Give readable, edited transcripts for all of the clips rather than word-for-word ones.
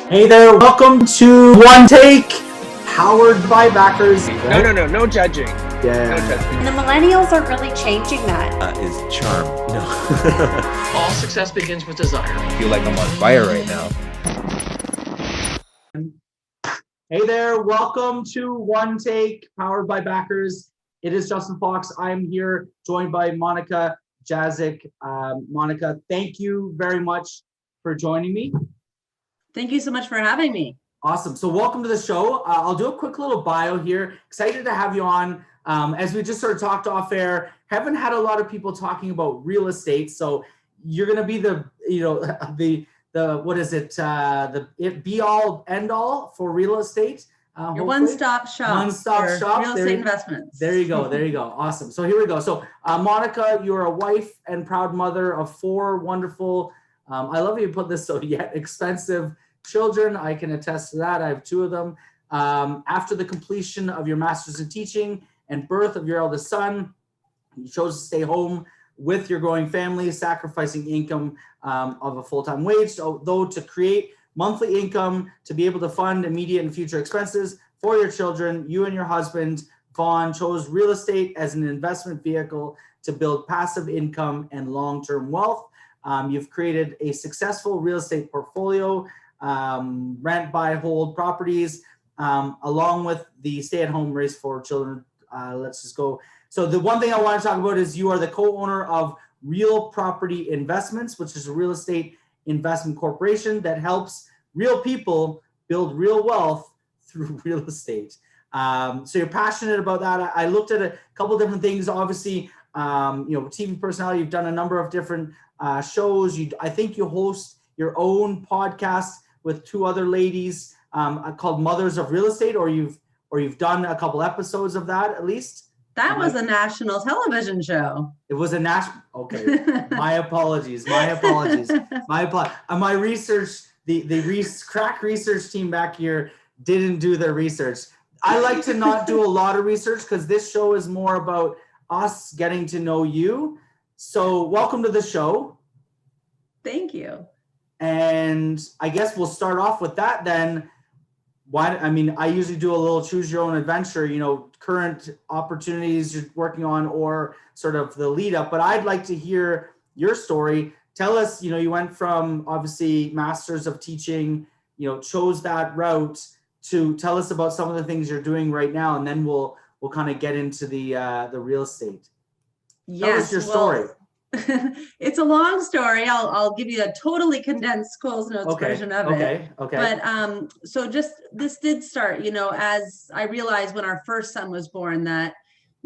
Hey there, welcome to One Take, powered by backers. Right? No judging. Yeah. No judging. And the millennials are really changing that. Is charm. No. All success begins with desire. I feel like I'm on fire right now. Hey there, welcome to One Take, powered by backers. It is Justin Fox. I'm here, joined by Monika, Jazyk. Monika, thank you very much for joining me. Thank you so much for having me. Awesome. So welcome to the show. I'll do a quick little bio here. Excited to have you on. As we just sort of talked off air, haven't had a lot of people talking about real estate. So you're going to be the what is it? The be all end all for real estate. Your one-stop shop. One-stop shop. Real estate investments. There you go. There you go. Awesome. So here we go. So Monika, you're a wife and proud mother of 4 wonderful, I love you put this so yet expensive children. I can attest to that. I have 2 of them. After the completion of your master's in teaching and birth of your eldest son, you chose to stay home with your growing family, sacrificing income of a full-time wage, though to create monthly income to be able to fund immediate and future expenses for your children. You and your husband, Vaughn, chose real estate as an investment vehicle to build passive income and long-term wealth. You've created a successful real estate portfolio, rent, buy, hold properties, along with the stay-at-home raise for children. Let's just go. So the one thing I want to talk about is you are the co-owner of Real Property Investments, which is a real estate investment corporation that helps real people build real wealth through real estate. So you're passionate about that. I looked at a couple different things. Obviously, TV personality. You've done a number of different shows. I think you host your own podcast with 2 other ladies called Mothers of Real Estate, or you've done a couple episodes of that at least. That was a national television show. It was a national. Okay, my apologies. My research, the crack research team back here didn't do their research. I like to not do a lot of research because this show is more about us getting to know you. So welcome to the show. Thank you. And I guess we'll start off with that then. I usually do a little choose your own adventure, current opportunities you're working on or sort of the lead up, but I'd like to hear your story. Tell us, you went from obviously masters of teaching, chose that route to tell us about some of the things you're doing right now. And then we'll kind of get into the real estate. Yes. Tell us your story. It's a long story. I'll give you a totally condensed Coles Notes version of it. Okay. But so just this did start, as I realized when our first son was born that,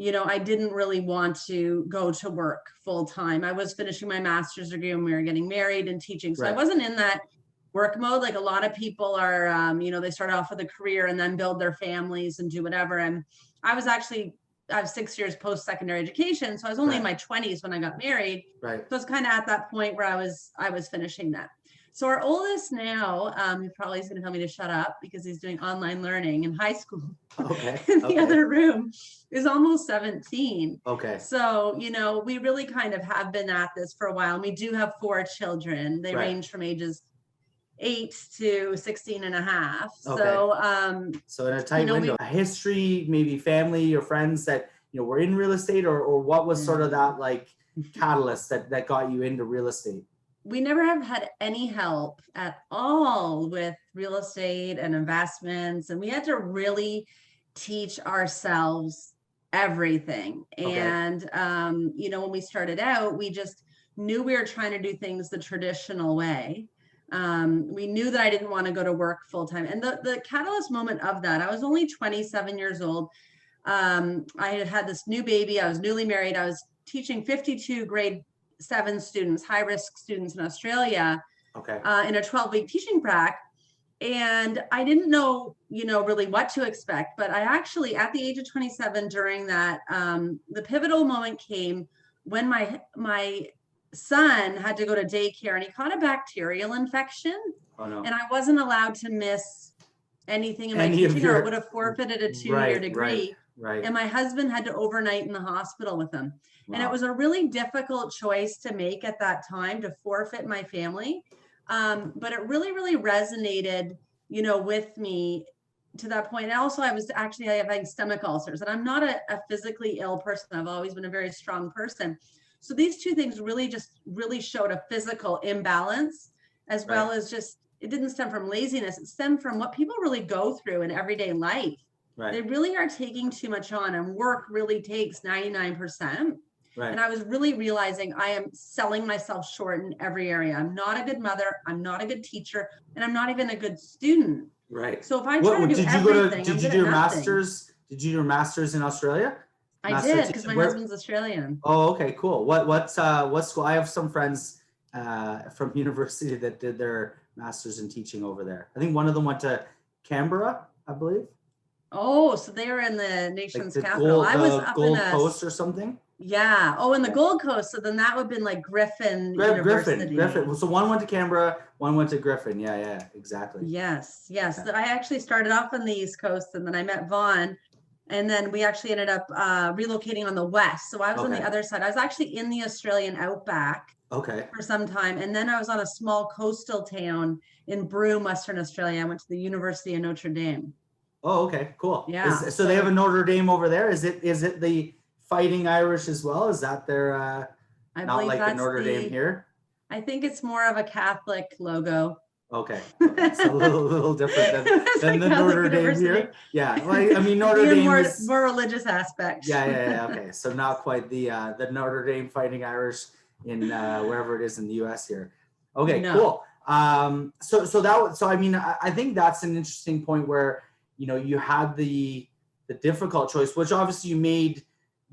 I didn't really want to go to work full time. I was finishing my master's degree when we were getting married and teaching. So I wasn't in that work mode. Like a lot of people are, they start off with a career and then build their families and do whatever. And I have 6 years post-secondary education. So I was only in my 20s when I got married. Right. So I was kind of at that point where I was finishing that. So our oldest now, he probably is going to tell me to shut up because he's doing online learning in high school. Okay. In the other room is almost 17. Okay. So, we really kind of have been at this for a while. And we do have 4 children. They range from ages 8 to 16 and a half. Okay. So in a tight window, a history, maybe family or friends that, were in real estate or what was sort of that like catalyst that got you into real estate? We never have had any help at all with real estate and investments. And we had to really teach ourselves everything. Okay. And, when we started out, we just knew we were trying to do things the traditional way. We knew that I didn't want to go to work full time. And the catalyst moment of that, I was only 27 years old. I had this new baby. I was newly married. I was teaching 52 grade 7 students, high risk students in Australia, in a 12-week teaching prac. And I didn't know, really what to expect. But I actually, at the age of 27, during that, the pivotal moment came when my son had to go to daycare and he caught a bacterial infection. Oh, no. And I wasn't allowed to miss anything in my teaching or I would have forfeited a 2-year degree. Right. And my husband had to overnight in the hospital with him. Wow. And it was a really difficult choice to make at that time to forfeit my family. But it really, really resonated with me to that point. And also I was actually having stomach ulcers, and I'm not a physically ill person. I've always been a very strong person. So these two things really showed a physical imbalance, as well as just, it didn't stem from laziness. It stemmed from what people really go through in everyday life. Right. They really are taking too much on, and work really takes 99%. Right. And I was really realizing I am selling myself short in every area. I'm not a good mother. I'm not a good teacher, and I'm not even a good student. Right. So if I try to do everything, did you do your master's? Did you do your master's in Australia? I did, because my husband's Australian. Oh, okay, cool. What school? I have some friends from university that did their master's in teaching over there. I think one of them went to Canberra, I believe. Oh, so they were in the nation's Like the capital. I was up Gold in Coast or something. Yeah. Oh, in the Gold Coast. So then that would have been like Griffin University. Griffin. So one went to Canberra, one went to Griffin. Yeah, exactly. Yes. Yeah. I actually started off on the East Coast, and then I met Vaughn, and then we actually ended up relocating on the West. So I was on the other side. I was actually in the Australian outback for some time. And then I was on a small coastal town in Broome, Western Australia. I went to the University of Notre Dame. Oh, okay, cool. Yeah. So they have a Notre Dame over there. Is it the Fighting Irish as well? Is that their I not like the Notre Dame here? I think it's more of a Catholic logo. Okay. It's a little different than the Notre Dame here. Yeah. Well, I mean, Notre Dame is more religious aspects. Yeah. Okay. So not quite the Notre Dame Fighting Irish in wherever it is in the US here. Okay, cool. So I mean, I think that's an interesting point where, you had the difficult choice, which obviously you made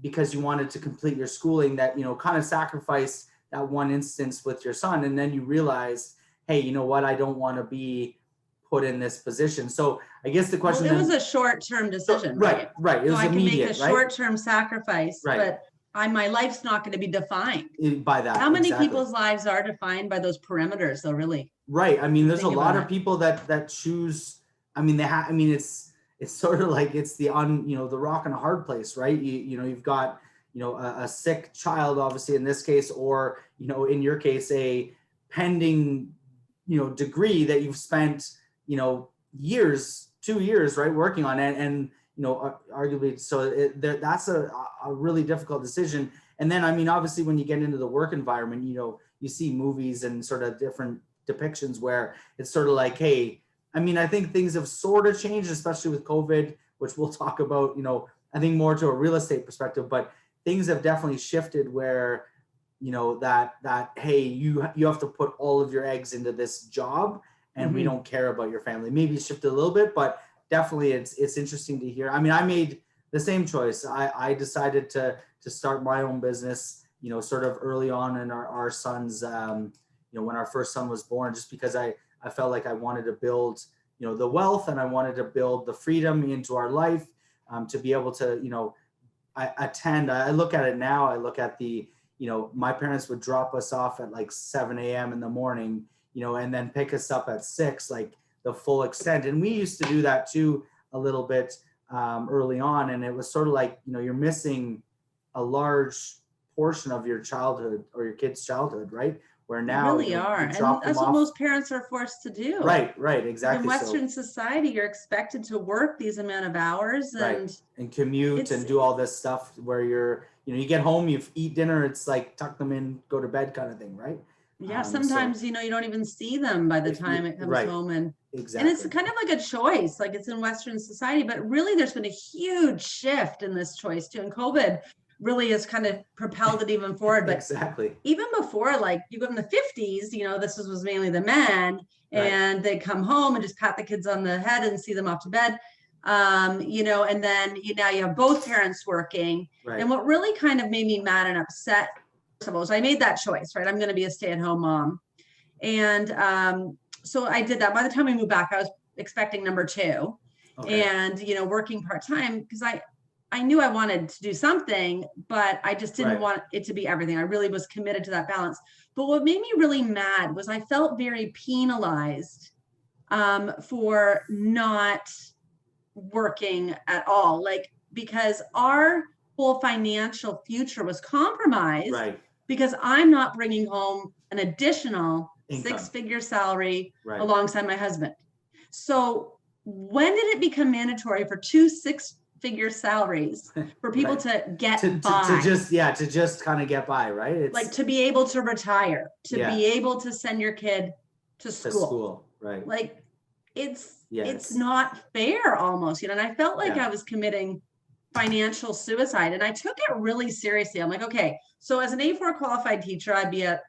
because you wanted to complete your schooling, that, kind of sacrificed that one instance with your son. And then you realized, hey, you know what? I don't want to be put in this position. So I guess the question it was a short-term decision, right? Right. It was immediate, I can make a short-term sacrifice, but my life's not going to be defined by that. How many people's lives are defined by those parameters, though, really? Right. I mean, there's a lot of people that choose. I mean, it's sort of like it's the the rock and a hard place, right? You've got, a sick child, obviously in this case, or, in your case, a pending, degree that you've spent, 2 years, right, working on it. And arguably, so that's a really difficult decision. And then, I mean, obviously when you get into the work environment, you see movies and sort of different depictions where it's sort of like, hey, I mean, I think things have sort of changed, especially with COVID, which we'll talk about, I think more to a real estate perspective, but things have definitely shifted where, that, hey, you have to put all of your eggs into this job, and we don't care about your family. Maybe it's shifted a little bit, but definitely it's interesting to hear. I mean, I made the same choice. I decided to start my own business, sort of early on in our son's, when our first son was born, just because I felt like I wanted to build, the wealth, and I wanted to build the freedom into our life, to be able to, I look at it now, I look at the, my parents would drop us off at like 7 a.m. in the morning, and then pick us up at 6, like the full extent. And we used to do that too, a little bit early on. And it was sort of like, you're missing a large portion of your childhood or your kid's childhood, right? Where now you really are, and that's what most parents are forced to do. Right, exactly. In Western society, you're expected to work these amount of hours and commute and do all this stuff where you get home, you eat dinner, it's like tuck them in, go to bed kind of thing, right? Yeah, sometimes you don't even see them by the time it comes home, and exactly. And it's kind of like a choice, like it's in Western society, but really there's been a huge shift in this choice too, and COVID really has kind of propelled it even forward. But even before, like you go in the 50s, this was mainly the men, and they come home and just pat the kids on the head and see them off to bed. And then now you have both parents working. And what really kind of made me mad and upset, suppose I made that choice, right? I'm going to be a stay-at-home mom. And so I did that. By the time we moved back, I was expecting number 2, and, working part-time, because I knew I wanted to do something, but I just didn't want it to be everything. I really was committed to that balance. But what made me really mad was I felt very penalized for not working at all, like, because our whole financial future was compromised because I'm not bringing home an additional income, 6-figure salary alongside my husband. So when did it become mandatory for 2 six-figure salaries for people to get by? To just kind of get by, right? It's like to be able to retire, to be able to send your kid to school. Right? Like it's not fair almost, and I felt like I was committing financial suicide, and I took it really seriously. I'm like, okay, so as an A4 qualified teacher, I'd be at,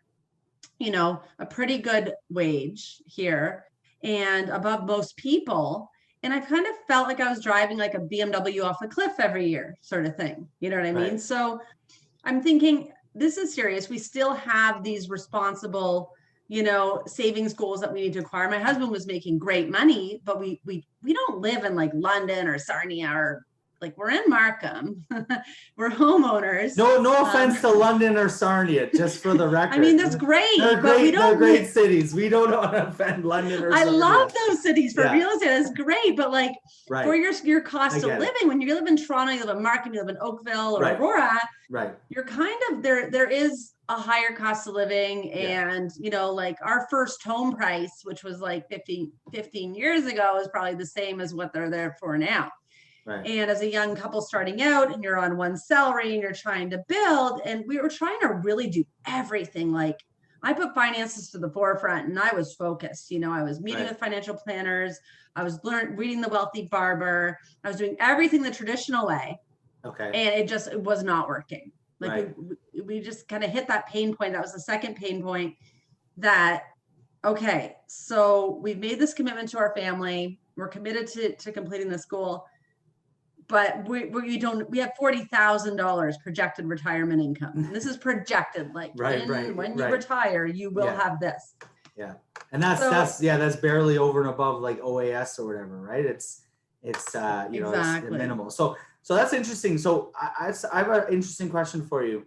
a pretty good wage here and above most people. And I kind of felt like I was driving like a BMW off a cliff every year sort of thing. You know what I mean? Right. So I'm thinking, this is serious. We still have these responsible, savings goals that we need to acquire. My husband was making great money, but we don't live in like London or Sarnia or like we're in Markham. We're homeowners. No offense to London or Sarnia, just for the record. I mean, that's great. They're great cities. We don't want to offend London or Sarnia. I love those cities for real estate. That's great. But like for your cost of living, when you live in Toronto, you live in Markham, you live in Oakville or Aurora, you're kind of there is a higher cost of living. And, like our first home price, which was like 15 years ago, is probably the same as what they're there for now. Right. And as a young couple starting out and you're on one salary and you're trying to build, and we were trying to really do everything. Like I put finances to the forefront and I was focused, I was meeting with financial planners. I was reading The Wealthy Barber. I was doing everything the traditional way. Okay. And it was not working. Like we just kind of hit that pain point. That was the second pain point that, okay, so we've made this commitment to our family. We're committed to completing this goal. But we have $40,000 projected retirement income. And this is projected, like when you retire, you will have this. Yeah, and that's barely over and above like OAS or whatever, right? It's it's minimal. So that's interesting. So I have an interesting question for you.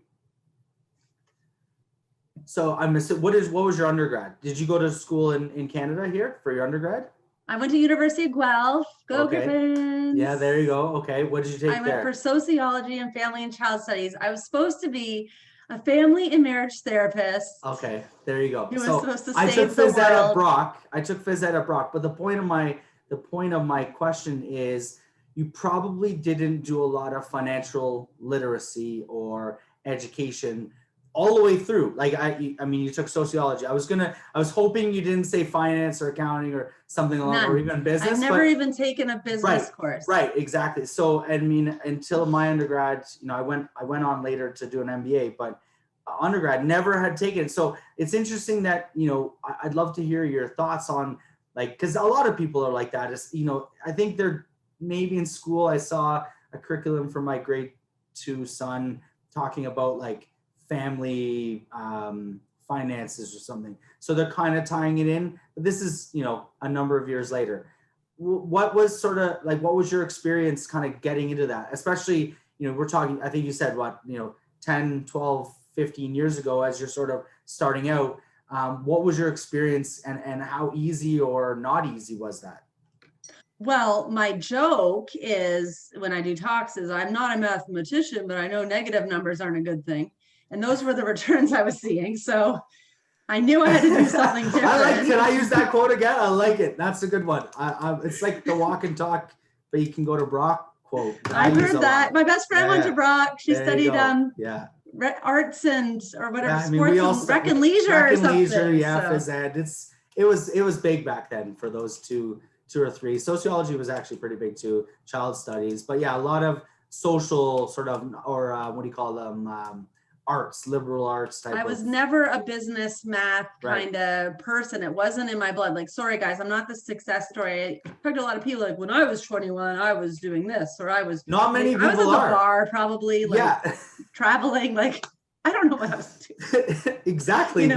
So I missed it. What was your undergrad? Did you go to school in Canada here for your undergrad? I went to University of Guelph. Go Griffins. Yeah, there you go. Okay, what did you take there? I went for sociology and family and child studies. I was supposed to be a family and marriage therapist. Okay, there you go. Who was supposed to I took save the phys ed at world. Brock. But the point of my question is, you probably didn't do a lot of financial literacy or education all the way through. Like I mean, you took sociology. I was hoping you didn't say finance or accounting or something along, or even business. I've never even taken a business course. Right, exactly. So I mean, until my undergrad, I went on later to do an MBA, but undergrad never had taken it. So it's interesting that I'd love to hear your thoughts on, like, because a lot of people are like that. Is I think they're maybe in school. I saw a curriculum for my grade 2 son talking about like family finances or something. So they're kind of tying it in. But this is, a number of years later. What was what was your experience kind of getting into that? Especially, we're talking, I think you said 10, 12, 15 years ago as you're sort of starting out. What was your experience and how easy or not easy was that? Well, my joke is when I do talks is I'm not a mathematician, but I know negative numbers aren't a good thing. And those were the returns I was seeing. So I knew I had to do something different. Can I use that quote again? I like it. That's a good one. It's like the walk and talk, but you can go to Brock quote. I've heard that. My best friend went to Brock. She studied arts and or whatever, sports and rec and leisure or something. Phys ed. It was big back then for those two or three. Sociology was actually pretty big too. Child studies, but a lot of social sort of, or what do you call them? Arts, liberal arts type. I was never a business math kind of person. It wasn't in my blood. Like, sorry guys, I'm not the success story. I talked to a lot of people like, when I was 21, I was doing this, or I was not many people I was at the bar probably, like traveling, like I don't know what I was doing. Exactly.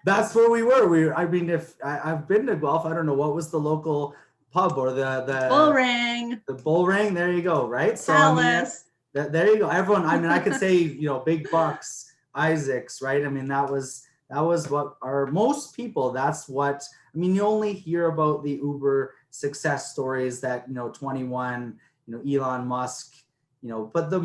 That's where we were. I mean, if I've been to Guelph, I don't know what was the local pub or the bull ring. The bull ring. There you go. Right. So Palace. There you go. Everyone. I mean, I could say Big Bucks, Isaacs, right? I mean, that was what most people. That's what I mean. You only hear about the Uber success stories that 21, Elon Musk, but the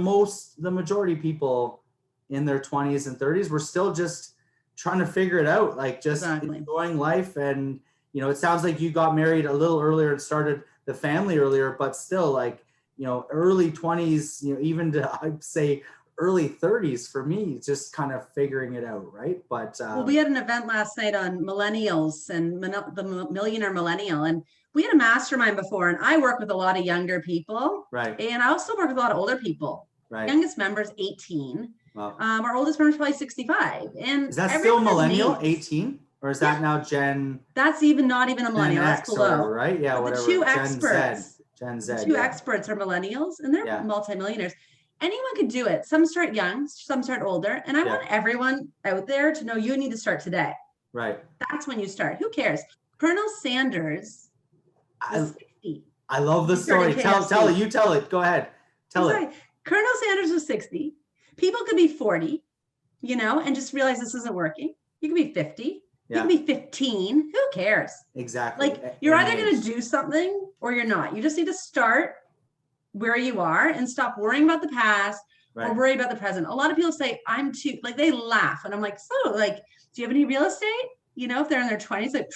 majority of people in their 20s and 30s were still just trying to figure it out, like just enjoying life and you know, it sounds like you got married a little earlier and started the family earlier, but still like, you know, early 20s, you know, even to, I'd say early 30s for me, just kind of figuring it out. Right. But well, we had an event last night on millennials and the millionaire millennial, and we had a mastermind before, and I work with a lot of younger people. Right. And I also work with a lot of older people. Right. Youngest member is 18. Wow. Our oldest member is probably 65. And is that still millennial 18? Or is that now Gen? That's not even a millennial. That's below. Whatever, right? Yeah, but whatever. The two Gen experts. Gen Z. The two experts are millennials, and they're multimillionaires. Anyone could do it. Some start young, some start older. And I want everyone out there to know you need to start today. Right. That's when you start. Who cares? Colonel Sanders is 60. I love the story. Tell it. You tell it. Go ahead. Tell it. Colonel Sanders was 60. People could be 40, you know, and just realize this isn't working. You could be 50. You can be 15. Who cares? Exactly. Like, you're either going to do something or you're not. You just need to start where you are and stop worrying about the past or worry about the present. A lot of people say, I'm too, like, they laugh. And I'm like, so, like, do you have any real estate? You know, if they're in their 20s, like,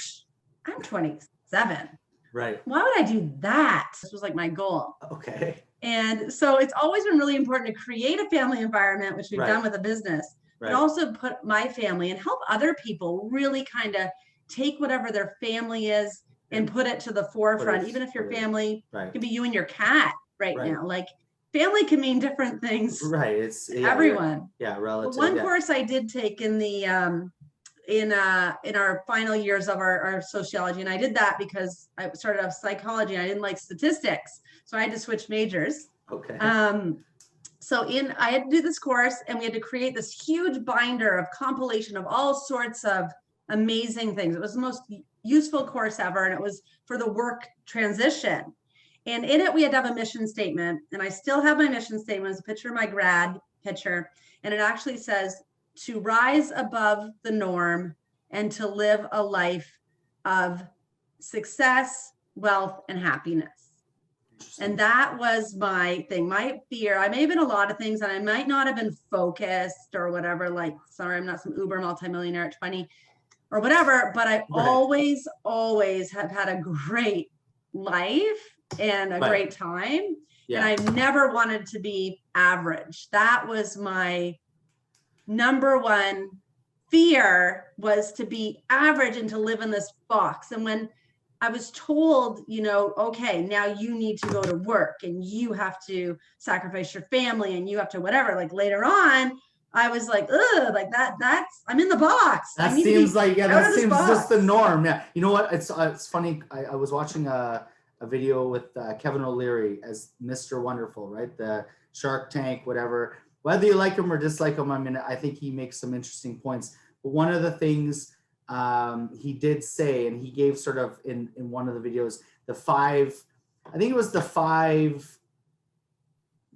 I'm 27. Right. Why would I do that? This was like my goal. Okay. And so it's always been really important to create a family environment, which we've done with a business. But also put my family and help other people really kind of take whatever their family is and put it to the forefront. Even if your family could be you and your cat now, like family can mean different things. Right. It's everyone. Relative. But one course I did take in the in our final years of our sociology, and I did that because I started off psychology and I didn't like statistics, so I had to switch majors. Okay. So I had to do this course, and we had to create this huge binder of compilation of all sorts of amazing things. It was the most useful course ever, and it was for the work transition. And in it, we had to have a mission statement, and I still have my mission statement. It's a picture of my grad picture, and it actually says, to rise above the norm and to live a life of success, wealth, and happiness. And that was my thing, my fear. I may have been a lot of things, and I might not have been focused or whatever, like, sorry, I'm not some Uber multimillionaire at 20 or whatever, but I always have had a great life and a great time. And I never wanted to be average. That was my number one fear, was to be average and to live in this box. And when I was told, you know, okay, now you need to go to work and you have to sacrifice your family and you have to whatever, like later on, I was like, ugh, like that's, I'm in the box. That seems like, that seems just the norm. Yeah. You know what? It's funny. I was watching a video with Kevin O'Leary as Mr. Wonderful, right? The Shark Tank, whatever, whether you like him or dislike him. I mean, I think he makes some interesting points, but one of the things he did say, and he gave sort of in one of the videos, the five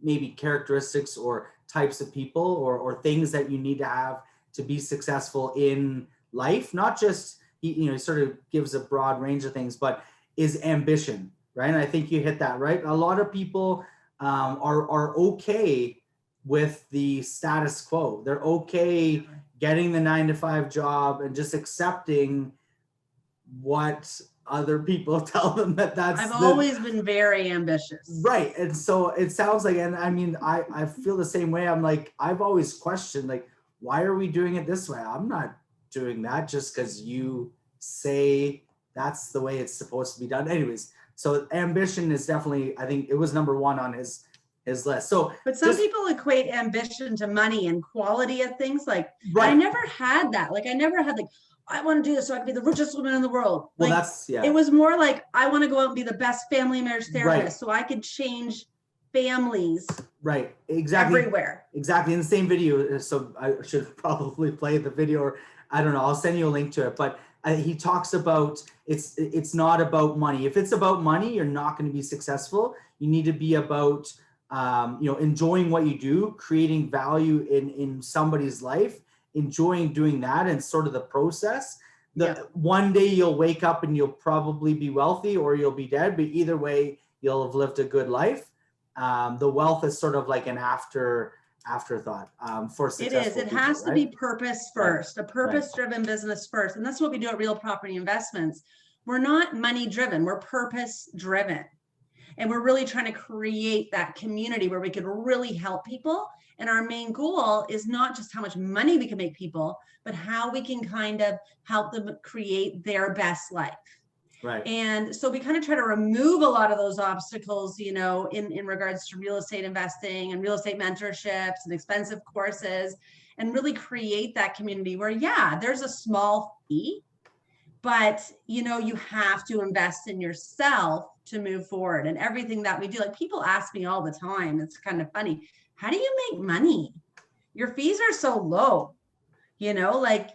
maybe characteristics or types of people or things that you need to have to be successful in life. Not just, he sort of gives a broad range of things, but is ambition, right? And I think you hit that, right? A lot of people are okay with the status quo. They're okay getting the 9-to-5 job and just accepting what other people tell them that's. I've always been very ambitious. Right. And so it sounds like, and I mean, I feel the same way. I'm like, I've always questioned, like, why are we doing it this way? I'm not doing that just because you say that's the way it's supposed to be done. Anyways, so ambition is definitely, I think it was number one on his list. So, but some people equate ambition to money and quality of things. Like, I never had that. Like, I never had like, I want to do this so I can be the richest woman in the world. Well, like, that's, it was more like, I want to go out and be the best family marriage therapist so I could change families. Right. Exactly. Everywhere. Exactly. In the same video. So I should probably play the video, or I don't know, I'll send you a link to it. But he talks about, it's not about money. If it's about money, you're not going to be successful. You need to be about, enjoying what you do, creating value in somebody's life, enjoying doing that, and sort of the process. One day you'll wake up and you'll probably be wealthy, or you'll be dead, but either way, you'll have lived a good life. The wealth is sort of like an afterthought for successful It is. It has to be purpose first, a purpose-driven business first. And that's what we do at Real Property Investments. we're not money driven, we're purpose driven. And we're really trying to create that community where we could really help people. And our main goal is not just how much money we can make people, but how we can kind of help them create their best life. Right. And so we kind of try to remove a lot of those obstacles, in regards to real estate investing and real estate mentorships and expensive courses, and really create that community where, yeah, there's a small fee, but you have to invest in yourself to move forward. And everything that we do, like, people ask me all the time, it's kind of funny, how do you make money? Your fees are so low, like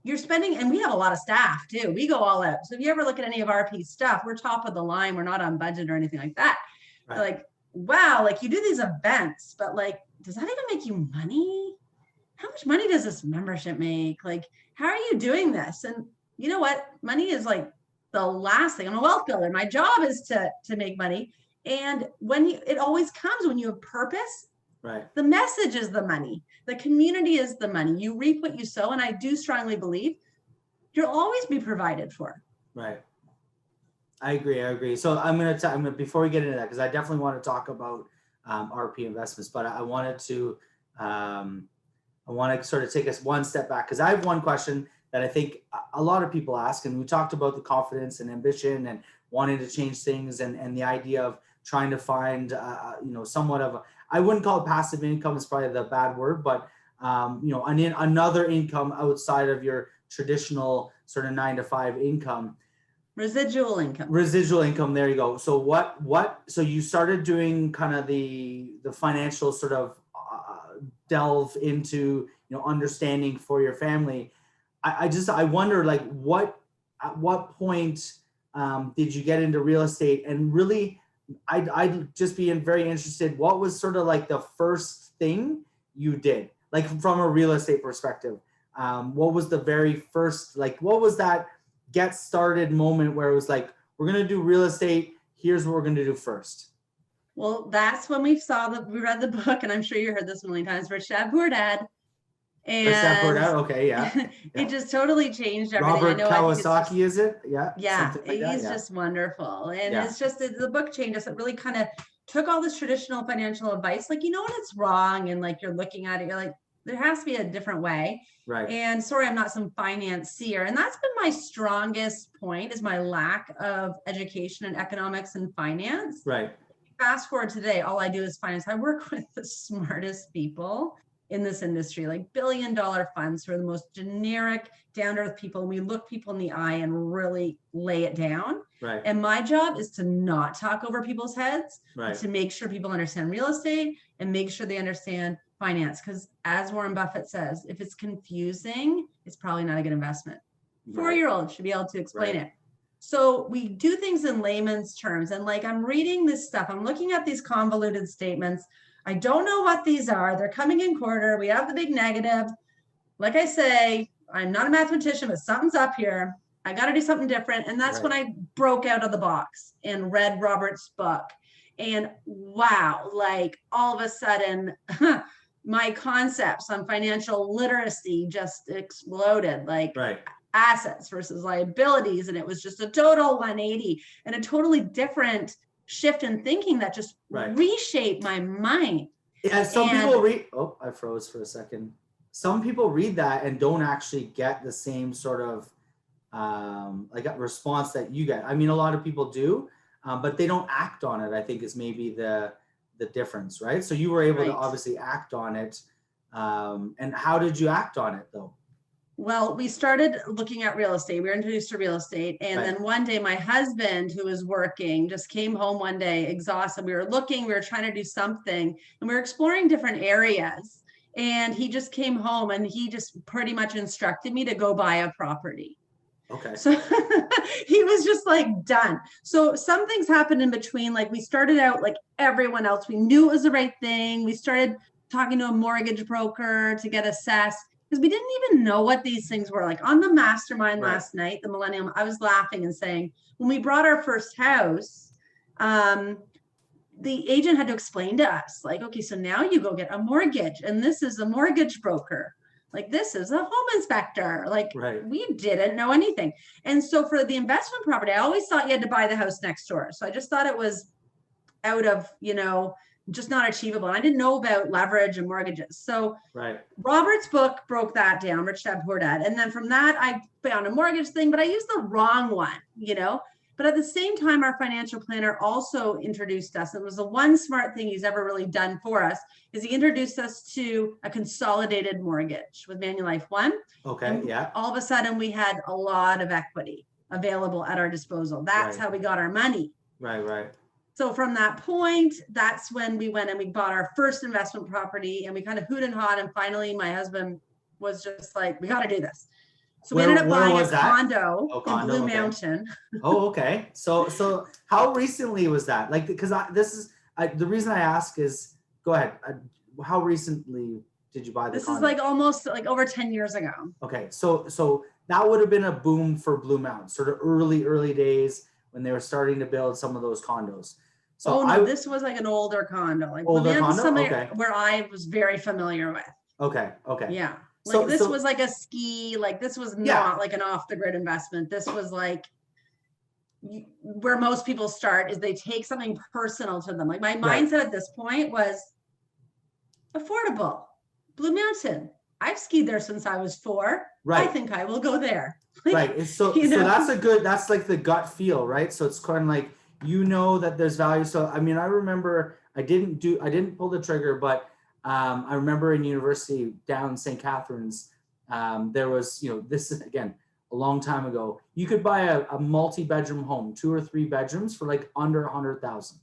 you're spending, and we have a lot of staff too. We go all out. So if you ever look at any of RP stuff, we're top of the line. We're not on budget or anything like that. Right. Like, wow, like you do these events, but like, does that even make you money? How much money does this membership make? Like, how are you doing this? And you know what? Money is like the last thing. I'm a wealth builder. My job is to make money. And it always comes when you have purpose. Right. The message is the money. The community is the money. You reap what you sow. And I do strongly believe you'll always be provided for. Right. I agree. So I'm going to, before we get into that, because I definitely want to talk about RP investments, but I wanted to sort of take us one step back, because I have one question that I think a lot of people ask, and we talked about the confidence and ambition and wanting to change things, and the idea of trying to find, somewhat of I wouldn't call it passive income, is probably the bad word, but another income outside of your traditional sort of 9-to-5 income. Residual income. There you go. So so you started doing kind of the financial sort of delve into, understanding for your family. I wonder, like, at what point did you get into real estate? And really, I'd just be very interested, what was sort of like the first thing you did, like from a real estate perspective? What was the very first, like, what was that get started moment where it was like, we're going to do real estate, here's what we're going to do first? Well, that's when we read the book, and I'm sure you heard this a million times, Rich Dad Poor Dad. And okay, yeah. It just totally changed everything. Robert Kawasaki, is it? Yeah. Yeah, like he's just wonderful. And it's just, the book changed us. It really kind of took all this traditional financial advice, like, when it's wrong, and like you're looking at it, you're like, there has to be a different way. Right. And sorry, I'm not some financier. And that's been my strongest point, is my lack of education in economics and finance. Right. Fast forward today, all I do is finance. I work with the smartest people in this industry, like billion-dollar funds who are the most generic, down-to-earth people. We look people in the eye and really lay it down. Right. And my job is to not talk over people's heads, right, to make sure people understand real estate and make sure they understand finance. Because as Warren Buffett says, if it's confusing, it's probably not a good investment. Right. 4-year-old should be able to explain it. So we do things in layman's terms. And like, I'm reading this stuff, I'm looking at these convoluted statements. I don't know what these are. They're coming in quarter. We have the big negative. Like I say, I'm not a mathematician, but something's up here. I got to do something different. And that's when I broke out of the box and read Robert's book. And wow, like all of a sudden, my concepts on financial literacy just exploded, like assets versus liabilities. And it was just a total 180 and a totally different shift in thinking that just reshaped my mind. Yeah, people read, I froze for a second. Some people read that and don't actually get the same sort of like a response that you get. I mean, a lot of people do, but they don't act on it, I think, is maybe the difference, right? So you were able to obviously act on it. And how did you act on it, though? Well, we started looking at real estate. We were introduced to real estate. And then one day my husband, who was working, just came home one day exhausted. We were trying to do something, and we were exploring different areas. And he just came home and he just pretty much instructed me to go buy a property. Okay. So he was just like done. So some things happened in between. Like, we started out like everyone else. We knew it was the right thing. We started talking to a mortgage broker to get assessed, because we didn't even know what these things were. Like on the mastermind last night, the Millennium, I was laughing and saying, when we brought our first house, the agent had to explain to us, like, okay, so now you go get a mortgage, and this is a mortgage broker. Like, this is a home inspector. Like, Right. we didn't know anything. And so for the investment property, I always thought you had to buy the house next door. So I just thought it was out of, just not achievable. And I didn't know about leverage and mortgages. So Right. Robert's book broke that down, Rich Dad Poor Dad. And then from that, I found a mortgage thing, but I used the wrong one, But at the same time, our financial planner also introduced us. It was the one smart thing he's ever really done for us, is he introduced us to a consolidated mortgage with Manulife One. Okay. And Yeah. all of a sudden, we had a lot of equity available at our disposal. That's Right. how we got our money. Right. So from that point, that's when we went and we bought our first investment property, and we kind of hooted and hawed. And finally, my husband was just like, we got to do this. So we ended up buying a condo in Blue Mountain. Oh, okay. So how recently was that? Like, because the reason I ask is, go ahead. How recently did you buy the This condo? is like almost like over 10 years ago. Okay. So that would have been a boom for Blue Mountain, sort of early days when they were starting to build some of those condos. So this was like an older condo. Like older condo? Okay. Where I was very familiar with. Okay. Yeah. Like this was like a ski, like this was not like an off the grid investment. This was like where most people start, is they take something personal to them. Like my mindset at this point was affordable. Blue Mountain. I've skied there since I was 4. Right. I think I will go there. Like, right. So that's like the gut feel, right? So it's kind of like, that there's value. So, I mean, I remember I didn't pull the trigger, but I remember in university down in St. Catharines, there was, this is again, a long time ago, you could buy a multi-bedroom home, 2 or 3 bedrooms for like under 100,000.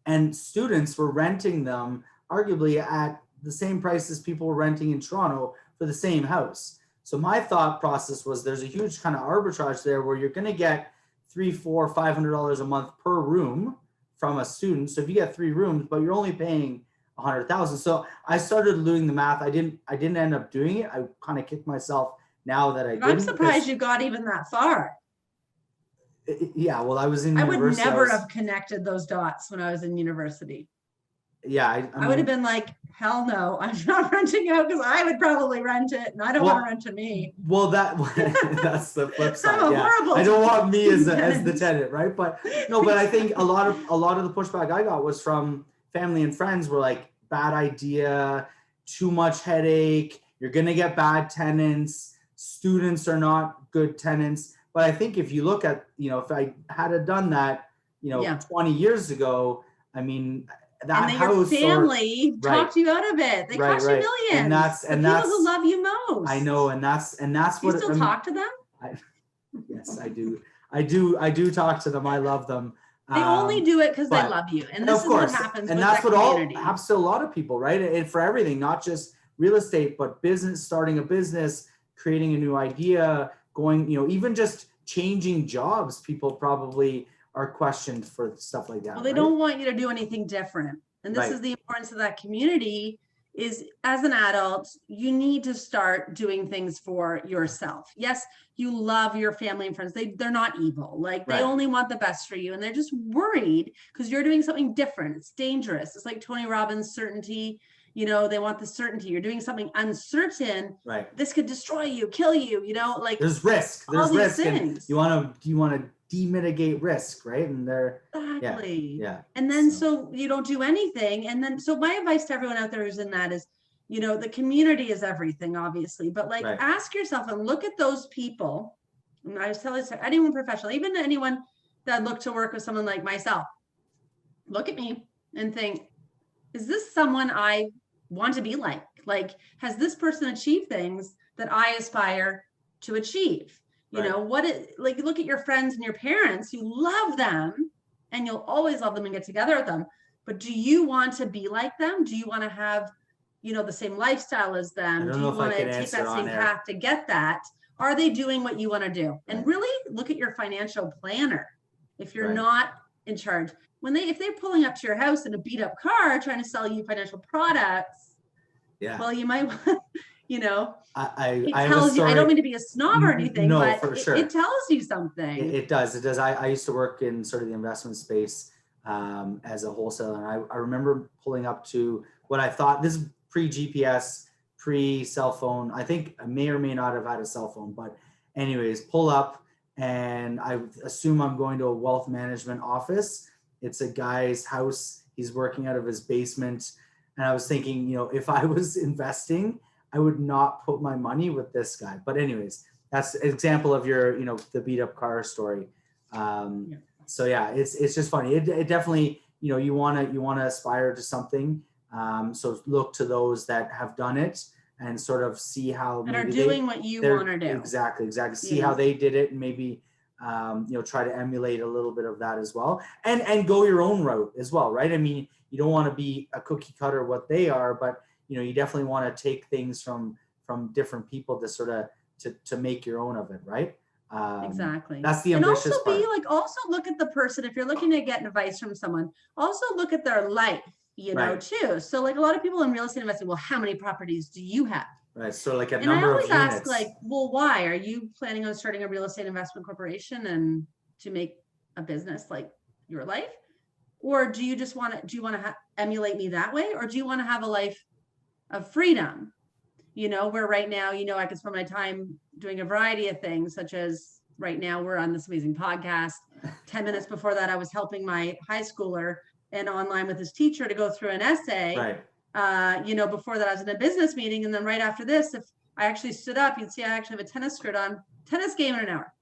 And students were renting them arguably at the same price as people were renting in Toronto for the same house. So my thought process was, there's a huge kind of arbitrage there where you're going to get $300, $400, $500 a month per room from a student. So if you get 3 rooms, but you're only paying 100,000. So I started doing the math. I didn't end up doing it. I kind of kicked myself now that I didn't. I'm surprised you got even that far. Yeah, well, I was in university. I would never have connected those dots when I was in university. Yeah, I would have been like, hell no, I'm not renting out, because I would probably rent it, and I don't want to rent to me. Well, that's the flip side. I'm horrible. I don't want me as the tenant, right? But no, but I think a lot of the pushback I got was from family and friends. Were like, bad idea, too much headache. You're gonna get bad tenants. Students are not good tenants. But I think if you look at, if I had done that, 20 years ago, I mean, that and house, your family talked you out of it. They cost you millions. And that's the people who love you most. I know, and that's you what. still talk to them? Yes, I do. I do talk to them. I love them. They only do it because they love you, and this is what happens. And that's what happens to a lot of people, right? And for everything, not just real estate, but business, starting a business, creating a new idea, going, even just changing jobs. People probably are questioned for stuff like that. Well, they don't want you to do anything different. And this is the importance of that community, is as an adult, you need to start doing things for yourself. Yes, you love your family and friends. They're not evil. Like they only want the best for you. And they're just worried because you're doing something different. It's dangerous. It's like Tony Robbins' certainty. They want the certainty. You're doing something uncertain. Right. This could destroy you, kill you, like there's risk. There's risk. Things. And you want to demitigate risk, right? And they're exactly. Yeah. And then so you don't do anything. And then so my advice to everyone out there who's in that is, the community is everything, obviously, but ask yourself and look at those people. And I was telling anyone professional, even anyone that look to work with someone like myself, look at me and think, is this someone I want to be like? Like, has this person achieved things that I aspire to achieve? Look at your friends and your parents. You love them and you'll always love them and get together with them. But do you want to be like them? Do you want to have, the same lifestyle as them? Do you want to take that same path to get that? Are they doing what you want to do? And really look at your financial planner. If you're not in charge, if they're pulling up to your house in a beat up car trying to sell you financial products, well, you might it tells you. I don't mean to be a snob or anything, but for sure. It tells you something. It does. I used to work in sort of the investment space as a wholesaler, and I remember pulling up to what I thought, this is pre-GPS, pre-cell phone. I think I may or may not have had a cell phone, but anyways, pull up and I assume I'm going to a wealth management office. It's a guy's house. He's working out of his basement. And I was thinking, if I was investing, I would not put my money with this guy. But anyways, that's an example of your, the beat up car story. So yeah, it's just funny. It definitely, you want to aspire to something. So look to those that have done it and sort of see how and are doing what you want to do. Exactly. See how they did it and maybe, try to emulate a little bit of that as well and go your own route as well. Right. I mean, you don't want to be a cookie cutter what they are, but you definitely want to take things from different people to sort of to make your own of it. Right. Exactly. That's the ambitious and also part. Also look at the person. If you're looking to get advice from someone, also look at their life, Right. too. So like a lot of people in real estate investing, well, how many properties do you have? Right. So like a And number I always of units. ask like, well, why are you planning on starting a real estate investment corporation and to make a business like your life? Or do you just want to emulate me that way? Or do you want to have a life of freedom? Where right now, I can spend my time doing a variety of things, such as right now we're on this amazing podcast. 10 minutes before that, I was helping my high schooler and online with his teacher to go through an essay. Right. Before that I was in a business meeting. And then right after this, if I actually stood up, you'd see I actually have a tennis skirt on, tennis game in an hour.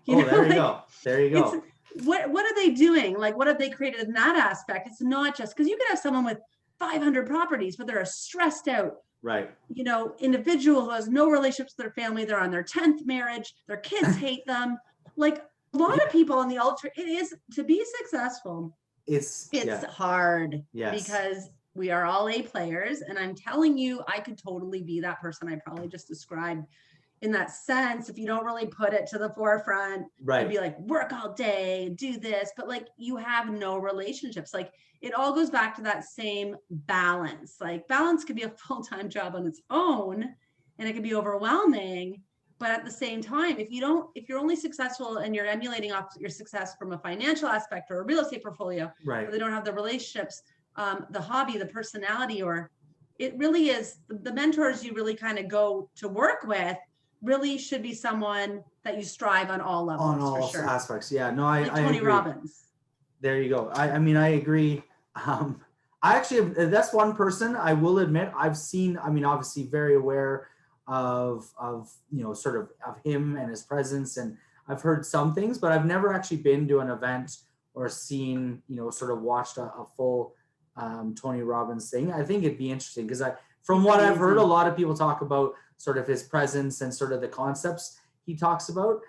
There you go. What are they doing? Like, what have they created in that aspect? It's not just because you could have someone with 500 properties, but they're a stressed out, right, individual who has no relationships with their family. They're on their 10th marriage. Their kids hate them. Like a lot of people in the it is to be successful. It's hard because we are all A players. And I'm telling you, I could totally be that person I probably just described in that sense. If you don't really put it to the forefront, right, and be like, work all day, do this, but like you have no relationships. Like it all goes back to that same balance. Like balance could be a full-time job on its own and it can be overwhelming. But at the same time, if you're only successful and you're emulating off your success from a financial aspect or a real estate portfolio, right, or they don't have the relationships, the hobby, the personality, or it really is the mentors you really kind of go to work with really should be someone that you strive on all levels. On all for sure. aspects. Yeah, no, I Tony agree. Robbins. There you go. I mean, I agree. I actually, that's one person I will admit I've seen, obviously very aware of sort of him and his presence. And I've heard some things, but I've never actually been to an event or seen, sort of watched a full Tony Robbins thing. I think it'd be interesting because from what I've heard, a lot of people talk about sort of his presence and sort of the concepts he talks about,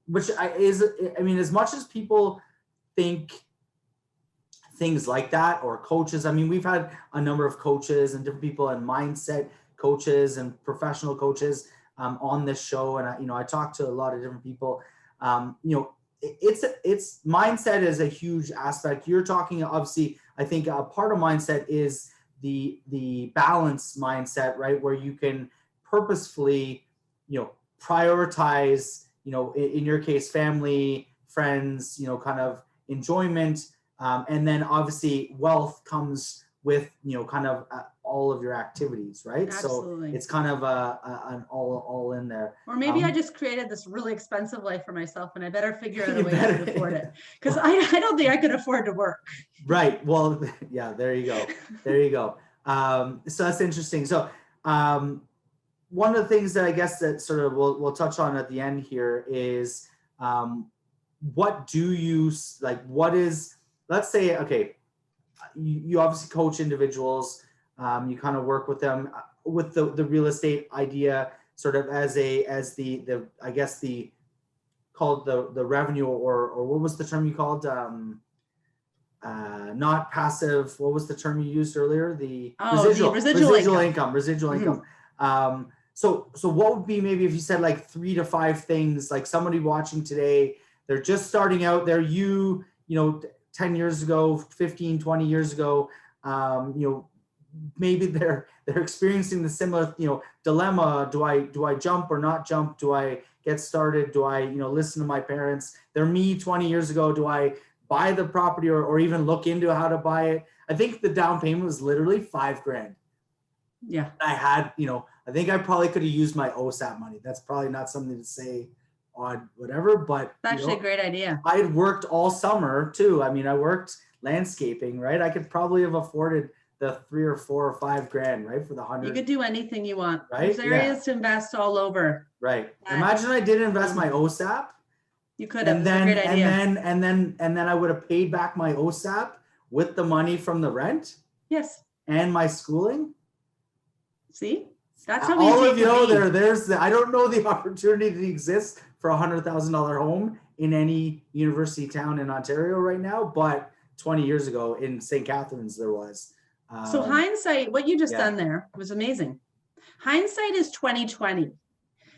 which as much as people think things like that or coaches, we've had a number of coaches and different people and mindset coaches and professional coaches on this show. And I talk to a lot of different people. It's mindset is a huge aspect. You're talking, obviously, I think a part of mindset is the balance mindset, right? Where you can purposefully, prioritize, in your case, family, friends, kind of enjoyment. And then obviously wealth comes with, kind of all of your activities, right? Absolutely. So it's kind of an all in there. Or maybe I just created this really expensive life for myself and I better figure out a way to afford it. Because I don't think I could afford to work. Right. Well, yeah, there you go. There you go. So that's interesting. So one of the things that I guess that sort of we'll touch on at the end here is what do you like? What is, let's say, okay, you obviously coach individuals. You kind of work with them with the real estate idea, sort of as the I guess the called the revenue or what was the term you called? Not passive. What was the term you used earlier? The residual income. So what would be maybe if you said like 3 to 5 things, like somebody watching today, they're just starting out, they're 10 years ago, 15, 20 years ago, maybe they're experiencing the similar, dilemma. Do I jump or not jump? Do I get started? Do I, listen to my parents? They're me 20 years ago. Do I buy the property or even look into how to buy it? I think the down payment was literally $5,000. Yeah. I had, I think I probably could have used my OSAP money. That's probably not something to say on whatever, but It's actually a great idea. I had worked all summer too. I mean, I worked landscaping, right? I could probably have afforded the $3 or $4 or $5,000, right? For the 100. You could do anything you want. Right? There's areas to invest all over. Right. Imagine I did invest my OSAP. You could have. It's a great idea. And then I would have paid back my OSAP with the money from the rent. Yes. And my schooling. See, that's how all of you know I don't know the opportunity that exists for $100,000 home in any university town in Ontario right now, but 20 years ago in St. Catharines there was. So hindsight, what you just done there was amazing. Hindsight is 2020.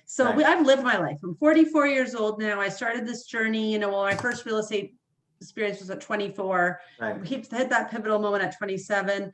So I've lived my life. I'm 44 years old now. I started this journey, well, my first real estate experience was at 24. We hit that pivotal moment at 27.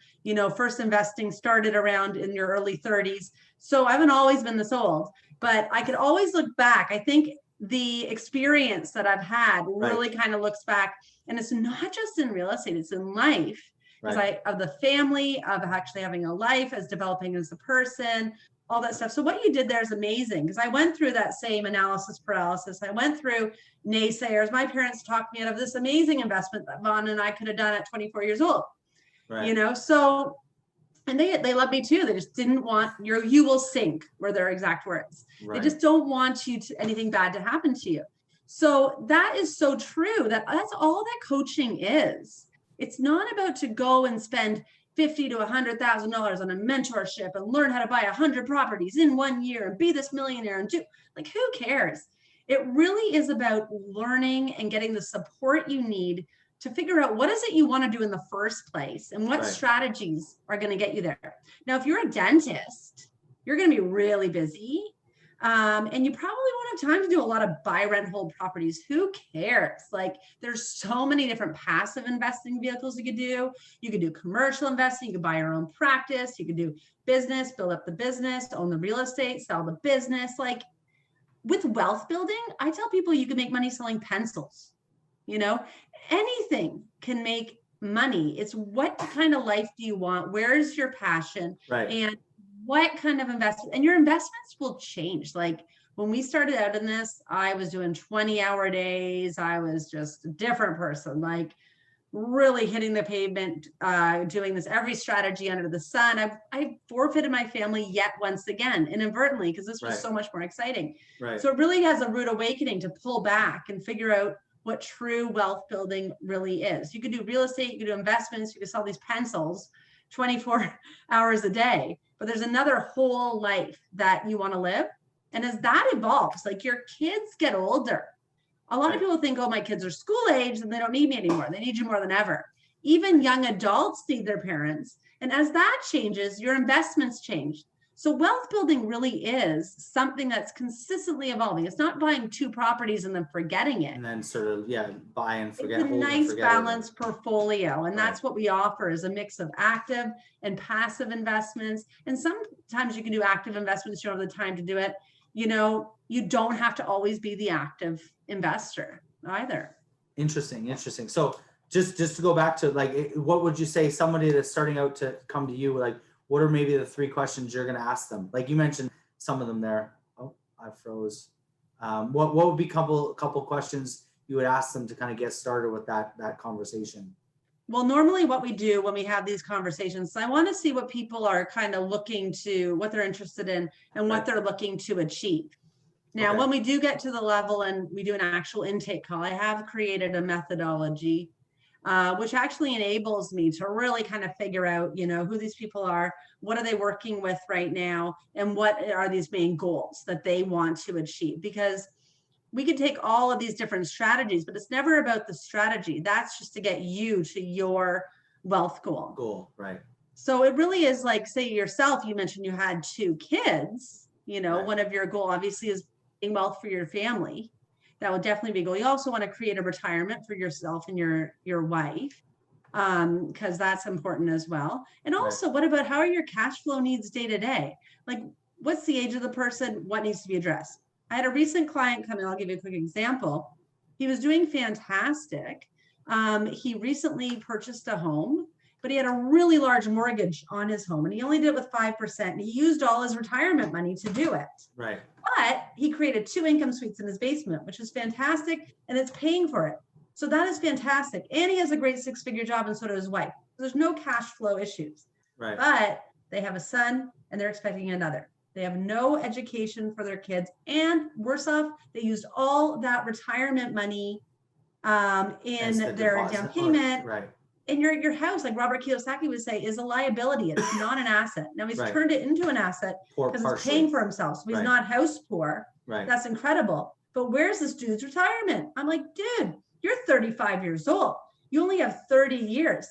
First investing started around in your early 30s. So I haven't always been this old, but I could always look back. I think the experience that I've had really kind of looks back, and it's not just in real estate, it's in life. Because of the family, of actually having a life, as developing as a person, all that stuff. So what you did there is amazing, because I went through that same analysis paralysis. I went through naysayers. My parents talked me out of this amazing investment that Vaughn and I could have done at 24 years old. So, and they love me too. They just didn't want you will sink, were their exact words. They just don't want anything bad to happen to you. So that is so true. That's all that coaching is. It's not about to go and spend $50,000 to $100,000 on a mentorship and learn how to buy 100 properties in 1 year and be this millionaire and who cares? It really is about learning and getting the support you need to figure out what is it you want to do in the first place and what strategies are going to get you there. Now, if you're a dentist, you're going to be really busy. And you probably won't have time to do a lot of buy, rent, hold properties. Who cares? There's so many different passive investing vehicles you could do. You could do commercial investing. You could buy your own practice. You could do business, build up the business, own the real estate, sell the business. With wealth building, I tell people you can make money selling pencils. Anything can make money. It's what kind of life do you want? Where's your passion? And what kind of investment, and your investments will change. When we started out in this, I was doing 20-hour days. I was just a different person, really hitting the pavement, doing this every strategy under the sun. I forfeited my family yet once again, inadvertently, because this was so much more exciting. So it really has a rude awakening to pull back and figure out what true wealth building really is. You could do real estate, you could do investments, you could sell these pencils 24 hours a day. But there's another whole life that you want to live. And as that evolves, your kids get older. A lot of people think, oh, my kids are school age and they don't need me anymore. They need you more than ever. Even young adults need their parents. And as that changes, your investments change. So wealth building really is something that's consistently evolving. It's not buying 2 properties and then forgetting it. And then buy and forget. It's a nice balanced portfolio. And that's what we offer, is a mix of active and passive investments. And sometimes you can do active investments. You don't have the time to do it. You don't have to always be the active investor either. Interesting. So just to go back to what would you say somebody that's starting out to come to you, what are maybe the 3 questions you're going to ask them? You mentioned some of them there. Oh, I froze. What would be couple questions you would ask them to kind of get started with that conversation? Well, normally what we do when we have these conversations, I want to see what people are kind of looking to, what they're interested in and what they're looking to achieve. Now, when we do get to the level and we do an actual intake call, I have created a methodology which actually enables me to really kind of figure out, who these people are, what are they working with right now, and what are these main goals that they want to achieve. Because we could take all of these different strategies, but it's never about the strategy. That's just to get you to your wealth goal. So it really is say yourself, you mentioned you had 2 kids, one of your goal obviously is being wealth for your family. That would definitely be a goal. You also want to create a retirement for yourself and your wife, because that's important as well. And also, what about how are your cash flow needs day to day? What's the age of the person? What needs to be addressed? I had a recent client come in. I'll give you a quick example. He was doing fantastic. He recently purchased a home but he had a really large mortgage on his home and he only did it with 5%. And he used all his retirement money to do it. Right. But he created 2 income suites in his basement, which is fantastic. And it's paying for it. So that is fantastic. And he has a great 6-figure job and so does his wife. There's no cash flow issues. Right. But they have a son and they're expecting another. They have no education for their kids. And worse off, they used all that retirement money in their down payment. Right. And your house, like Robert Kiyosaki would say, is a liability. It's not an asset. Now he's turned it into an asset because he's paying for himself. So he's not house poor. Right. That's incredible. But where's this dude's retirement? I'm like, dude, you're 35 years old. You only have 30 years,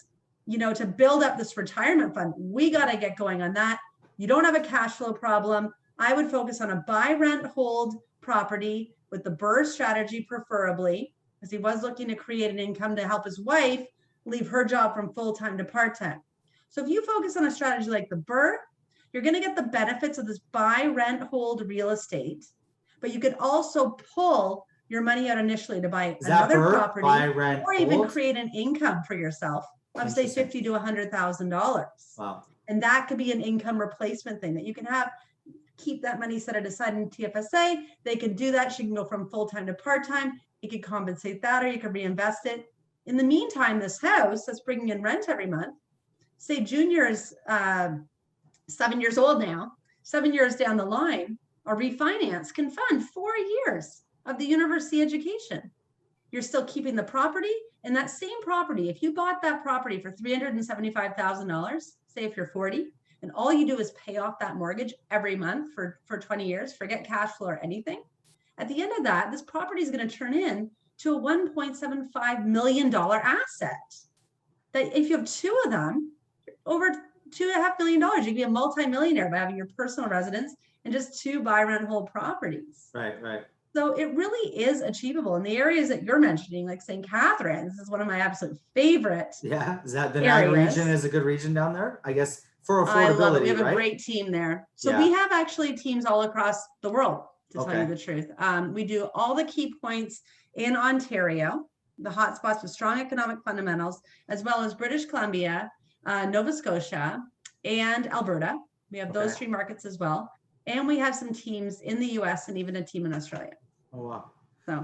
to build up this retirement fund. We got to get going on that. You don't have a cash flow problem. I would focus on a buy, rent, hold property with the BRRRR strategy, preferably, because he was looking to create an income to help his wife leave her job from full-time to part-time. So if you focus on a strategy like the BRRRR, you're going to get the benefits of this buy, rent, hold real estate, but you could also pull your money out initially to buy another property buy, rent, or even hold? create an income for yourself of say $50,000 to $100,000. Wow. And that could be an income replacement thing that you can have. Keep that money set aside in TFSA. They can do that. She can go from full-time to part-time. You could compensate that or you could reinvest it. In the meantime, this house that's bringing in rent every month, say Junior is 7 years old now, 7 years down the line, a refinance can fund 4 years of the university education. You're still keeping the property, and that same property, if you bought that property for $375,000, say if you're 40, and all you do is pay off that mortgage every month for 20 years, forget cash flow or anything. At the end of that, this property is going to turn in to a $1.75 million asset. That if you have 2 of them, over $2.5 million, you can be a multimillionaire by having your personal residence and just 2 buy, rent, hold properties. Right. So it really is achievable in the areas that you're mentioning, like St. Catharines is one of my absolute favorite. Yeah, is that the Niagara region is a good region down there? I guess for affordability, I love it. We have a great team there. So we have actually teams all across the world, to tell you the truth. We do all the key points in Ontario, the hotspots with strong economic fundamentals, as well as British Columbia, Nova Scotia, and Alberta. We have those 3 markets as well. And we have some teams in the US and even a team in Australia. Oh, wow.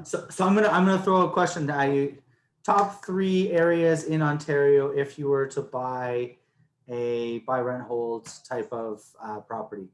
So I'm gonna throw a question at you. Top 3 areas in Ontario if you were to buy a buy, rent, hold type of property.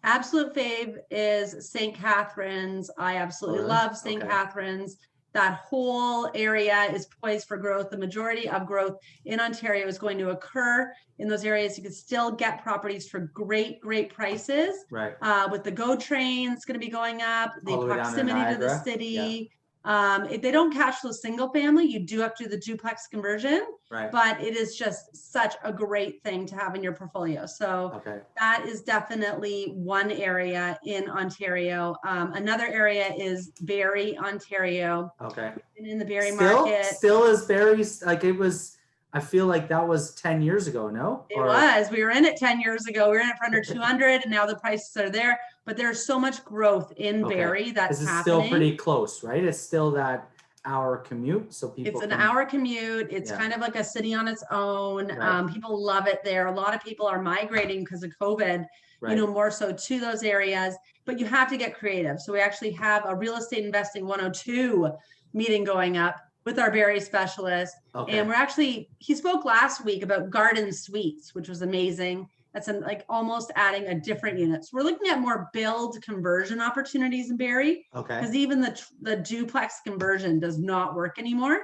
Absolute fave is St. Catharines. I absolutely love St. Catharines. That whole area is poised for growth. The majority of growth in Ontario is going to occur in those areas. You can still get properties for great prices. Right. With the GO train, it's going to be going up. The proximity to the city. Yeah. If they don't cash flow single family, you do have to do the duplex conversion. Right. But it is just such a great thing to have in your portfolio. So that is definitely one area in Ontario. Another area is Barrie, Ontario. Okay. In the Barrie market. Still is Barrie, like it was, I feel like that was 10 years ago, no? It was. We were in it 10 years ago. We were in it for under 200 and now the prices are there. But there's so much growth in Barrie that's happening. It's still pretty close, right? It's still that hour commute. So people It's an hour commute. It's kind of like a city on its own. Right. People love it there. A lot of people are migrating because of COVID, more so to those areas. But you have to get creative. So we actually have a real estate investing 102 meeting going up with our Barrie specialist. And he spoke last week about garden suites, which was amazing. That's like almost adding a different unit. So we're looking at more build conversion opportunities in Barrie. Because even the duplex conversion does not work anymore.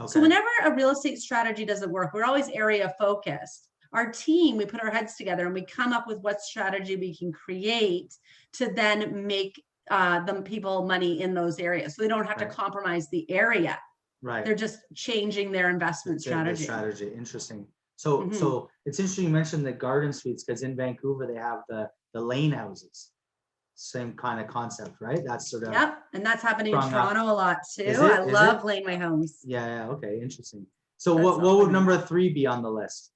So whenever a real estate strategy doesn't work, we're always area focused. Our team, we put our heads together and we come up with what strategy we can create to then make the people money in those areas. So they don't have to compromise the area. Right. They're just changing their investment strategy. Interesting. So it's interesting you mentioned the garden suites because in Vancouver they have the lane houses. Same kind of concept, right? That's sort of and that's happening in Toronto a lot too. I love laneway homes. Yeah. Okay, interesting. So what would number 3 be on the list?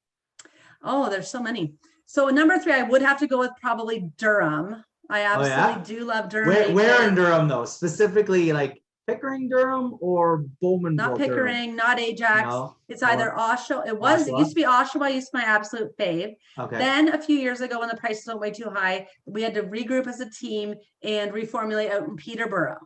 Oh, there's so many. So number 3, I would have to go with probably Durham. I absolutely do love Durham. Where in Durham though? Specifically, like Pickering, Durham, or Bowmanville, Not Durham? Pickering, not Ajax. No? It's either Oshawa. It used to be Oshawa, used to be my absolute fave. Okay. Then a few years ago, when the prices went way too high, we had to regroup as a team and reformulate out in Peterborough.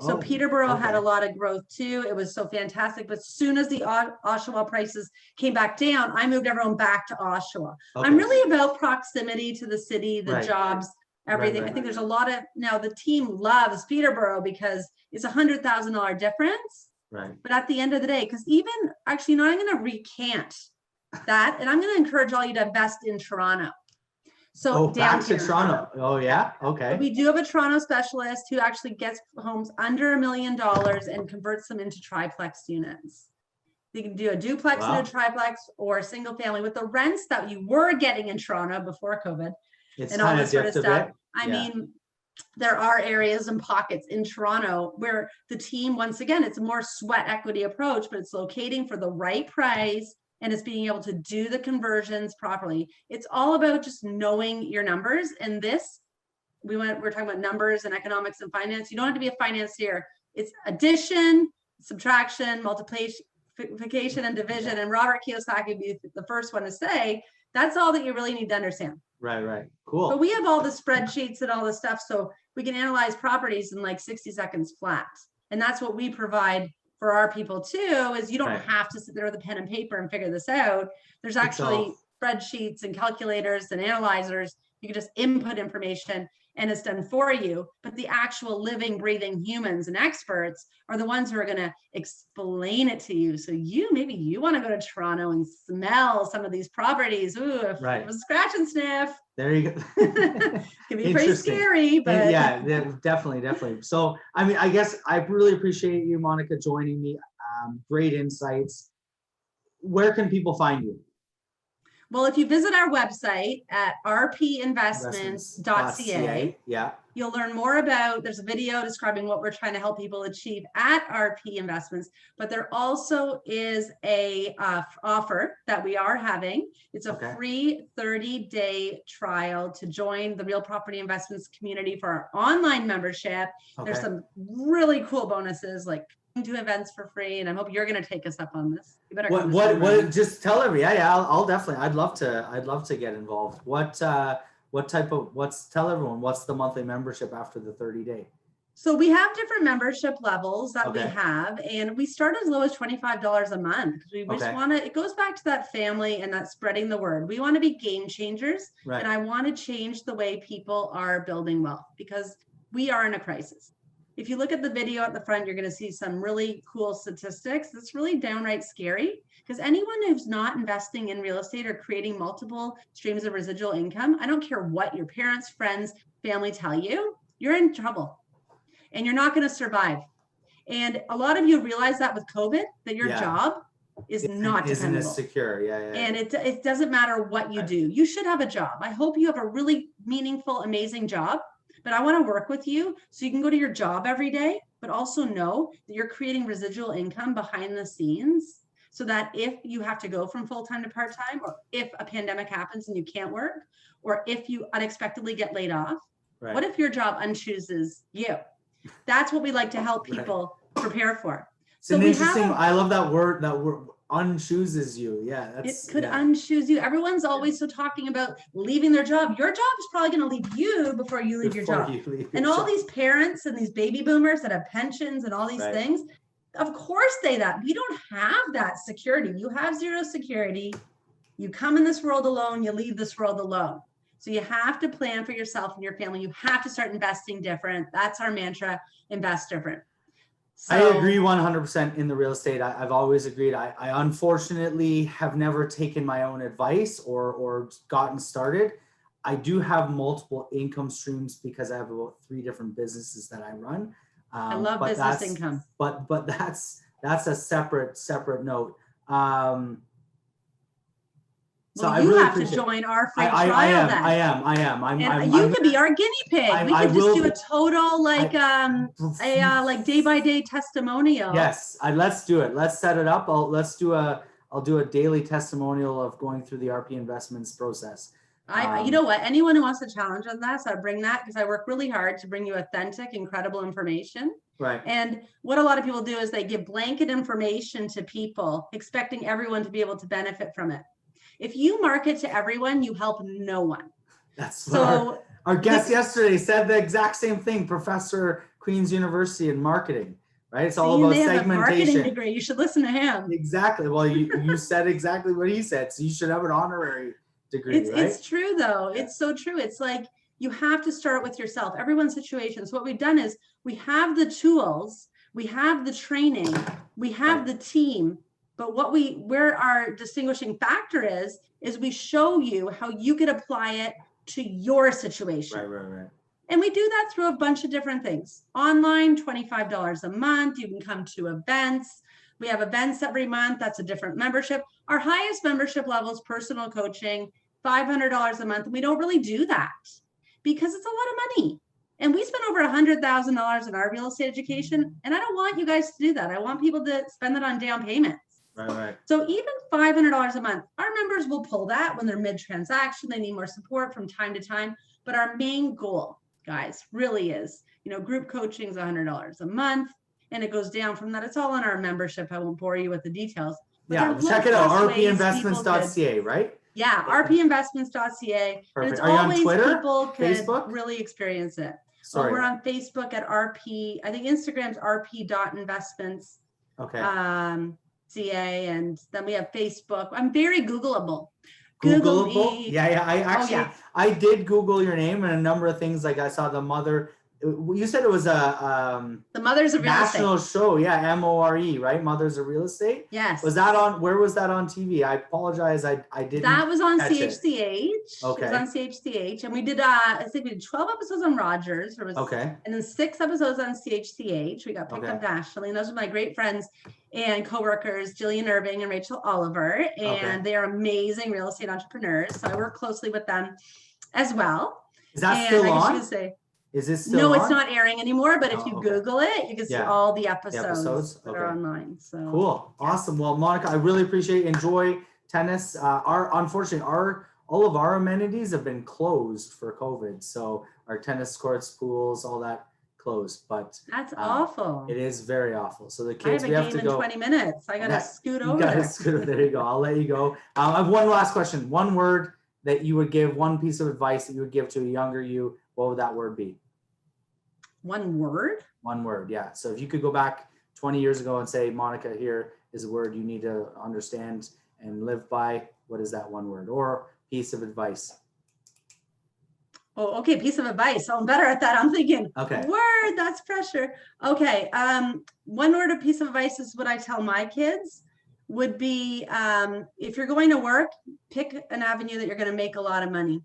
So Peterborough had a lot of growth too. It was so fantastic. But as soon as the Oshawa prices came back down, I moved everyone back to Oshawa. Okay. I'm really about proximity to the city, the Right. jobs, everything. Right. I think there's a lot of, now the team loves Peterborough because it's $100,000 difference. Right. But at the end of the day, because even actually, you know, I'm going to recant that, and I'm going to encourage all you to invest in Toronto. So back to downtown Toronto. Oh yeah. Okay. we do have a Toronto specialist who actually gets homes under $1 million and converts them into triplex units. You can do a duplex Wow. into a triplex or a single family with the rents that you were getting in Toronto before COVID It's and all kind this sort of dipped a stuff. bit. I Yeah. mean, there are areas and pockets in Toronto where the team, once again, it's a more sweat equity approach, but it's locating for the right price and it's being able to do the conversions properly. It's all about just knowing your numbers. And this, we're talking about numbers and economics and finance. You don't have to be a financier. It's addition, subtraction, multiplication, and division. And Robert Kiyosaki would be the first one to say, that's all that you really need to understand. Right. Cool. But we have all the spreadsheets and all the stuff, so we can analyze properties in like 60 seconds flat. And that's what we provide for our people too, is you don't Right. have to sit there with a pen and paper and figure this out. There's actually spreadsheets and calculators and analyzers. You can just input information and it's done for you. But the actual living, breathing humans and experts are the ones who are going to explain it to you. So maybe you want to go to Toronto and smell some of these properties. Ooh, if Right. it was a scratch and sniff. There you go. Can be pretty Interesting. scary, but yeah, definitely. So, I mean, I guess I really appreciate you, Monika, joining me. Great insights. Where can people find you? well, if you visit our website at rpinvestments.ca, Yeah. you'll learn more about, there's a video describing what we're trying to help people achieve at RP Investments, but there also is a offer that we are having. It's a free 30-day trial to join the Real Property Investments community for our online membership. There's some really cool bonuses, like do events for free, and I hope you're going to take us up on this. You better What just tell everybody. I'll definitely, I'd love to get involved. Tell everyone what's the monthly membership after the 30-day? So we have different membership levels that we have, and we start as low as $25 a month because we just want to, it goes back to that family and that spreading the word. We want to be game changers, and I want to change the way people are building wealth because we are in a crisis. If you look at the video at the front, you're going to see some really cool statistics. It's really downright scary because anyone who's not investing in real estate or creating multiple streams of residual income, I don't care what your parents, friends, family tell you, you're in trouble and you're not going to survive. And a lot of you realize that with COVID, that your job is not dependable. Isn't as secure. Yeah. And it doesn't matter what you do. You should have a job. I hope you have a really meaningful, amazing job. But I want to work with you so you can go to your job every day, but also know that you're creating residual income behind the scenes so that if you have to go from full-time to part-time, or if a pandemic happens and you can't work, or if you unexpectedly get laid off, what if your job unchooses you? That's what we like to help people prepare for. It's an interesting, I love that word unchooses you. Yeah, it could unchoose you. Everyone's always so talking about leaving their job. Your job is probably going to leave you before you leave your job. And all these parents and these baby boomers that have pensions and all these things, of course we don't have that security. You have zero security. You come in this world alone, you leave this world alone. So you have to plan for yourself and your family. You have to start investing different. That's our mantra, invest different. So, I agree 100% in the real estate. I've always agreed. I unfortunately have never taken my own advice or gotten started. I do have multiple income streams because I have about 3 different businesses that I run. I love business income. But that's a separate note. So you have to join our free trial. I am. You could be our guinea pig. We could just do a total like day-by-day testimonial. Yes, let's do it. Let's set it up. I'll do a daily testimonial of going through the RP Investments process. You know what? Anyone who wants to challenge on this, I bring that because I work really hard to bring you authentic, incredible information. Right. And what a lot of people do is they give blanket information to people, expecting everyone to be able to benefit from it. If you market to everyone, you help no one. That's so. Our guest yesterday said the exact same thing, Professor Queen's University in marketing, right? It's all about segmentation. A marketing degree. You should listen to him. Exactly. Well, you said exactly what he said. So you should have an honorary degree, right? It's true though. Yeah. It's so true. It's like you have to start with yourself. Everyone's situation. So what we've done is we have the tools, we have the training, we have the team, but where our distinguishing factor is we show you how you could apply it to your situation. Right. And we do that through a bunch of different things. Online, $25 a month. You can come to events. We have events every month. That's a different membership. Our highest membership level is personal coaching, $500 a month. And we don't really do that because it's a lot of money. And we spend over $100,000 in our real estate education. And I don't want you guys to do that. I want people to spend it on down payments. Right. So even $500 a month, our members will pull that when they're mid-transaction. They need more support from time to time. But our main goal, guys, really is, group coaching is $100 a month. And it goes down from that. It's all in our membership. I won't bore you with the details. Yeah, check it out. rpinvestments.ca, right? Yeah, rpinvestments.ca. Perfect. It's Are you on Twitter? People can Facebook? really experience it. Sorry. We're on Facebook at RP. I think Instagram's rp.investments. Okay. CA, and then we have Facebook. I'm very Googleable. Googleable? Google me. Yeah. I did Google your name and a number of things. Like I saw the mother. You said it was a the Mothers of Real national Estate show. Yeah, MORE, right? Mothers of Real Estate. Yes. Was that on? Where was that on TV? I apologize. I didn't. That was on CHCH. Okay. It was on CHCH, and we did. I think we did 12 episodes on Rogers. Okay. And then 6 episodes on CHCH. We got picked up nationally, and those are my great friends and coworkers, Jillian Irving and Rachel Oliver, and they are amazing real estate entrepreneurs. So I work closely with them as well. Is that still on? Is this still on? It's not airing anymore, but if you Google it, you can see all the episodes that are online. So cool. Awesome. Well, Monika, I really appreciate it. Enjoy tennis. Unfortunately, all of our amenities have been closed for COVID. So our tennis courts, pools, all that closed. But that's awful. It is very awful. So the kids, we have to go. 20 minutes. I gotta scoot over. There you go. I'll let you go. I have one last question. One word that you would give, one piece of advice that you would give to a younger you. What would that word be? One word? One word, yeah. So if you could go back 20 years ago and say, Monika, here is a word you need to understand and live by, what is that one word or piece of advice? Oh, okay. Piece of advice. I'm better at that. I'm thinking, word, that's pressure. Okay. One word or piece of advice is what I tell my kids would be, if you're going to work, pick an avenue that you're going to make a lot of money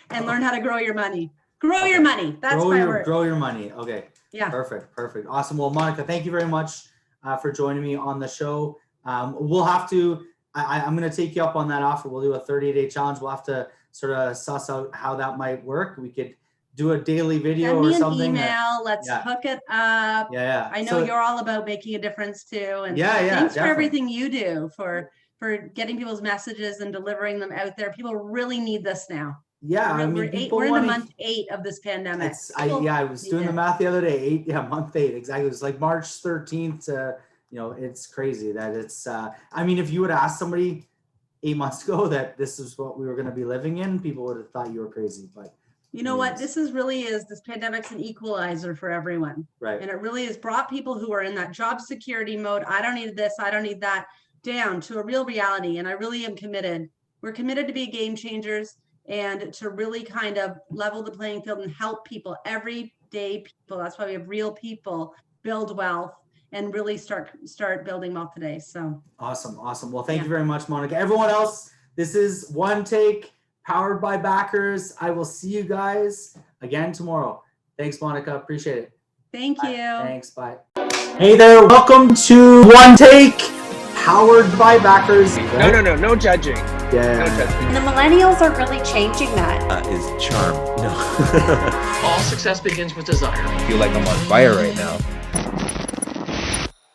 and learn how to grow your money. Grow your money. That's my word. Grow your money. Okay. Yeah. Perfect. Awesome. Well, Monika, thank you very much for joining me on the show. We'll have to, I'm going to take you up on that offer. We'll do a 30-day challenge. We'll have to sort of suss out how that might work. We could do a daily video or something. Send me an email. Let's hook it up. Yeah. I know you're all about making a difference too. And thanks for everything you do for getting people's messages and delivering them out there. People really need this now. Yeah, we're in the month 8 of this pandemic. I was doing the math the other day. Month 8, exactly. It was like March 13th. It's crazy that it's. If you would ask somebody 8 months ago that this is what we were going to be living in, people would have thought you were crazy. But you know what? This pandemic's an equalizer for everyone, right? And it really has brought people who are in that job security mode. I don't need this. I don't need that. Down to a real reality, and I really am committed. We're committed to be game changers. And to really kind of level the playing field and help people, everyday people. That's why we have real people build wealth and really start building wealth today. So awesome. Well, thank you very much, Monika. Everyone else, this is One Take powered by Backers. I will see you guys again tomorrow. Thanks, Monika. Appreciate it. Thank you. Thanks. Bye. Hey there. Welcome to One Take powered by Backers. No judging. Yeah. And the millennials are really changing that. Is charm. No. All success begins with desire. I feel like I'm on fire right now.